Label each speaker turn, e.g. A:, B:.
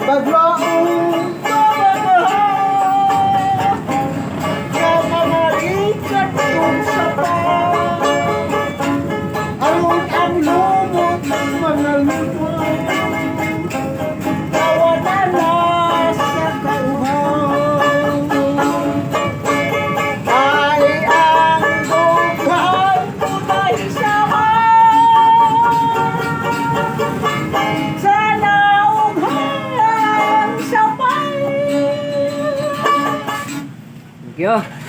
A: Paglaong kamamahal na mamalikat kong sapa, alon ang lumot ng mga lupa, nawala na sa kauhaw. Ay ang bukal ko na isama Thank you.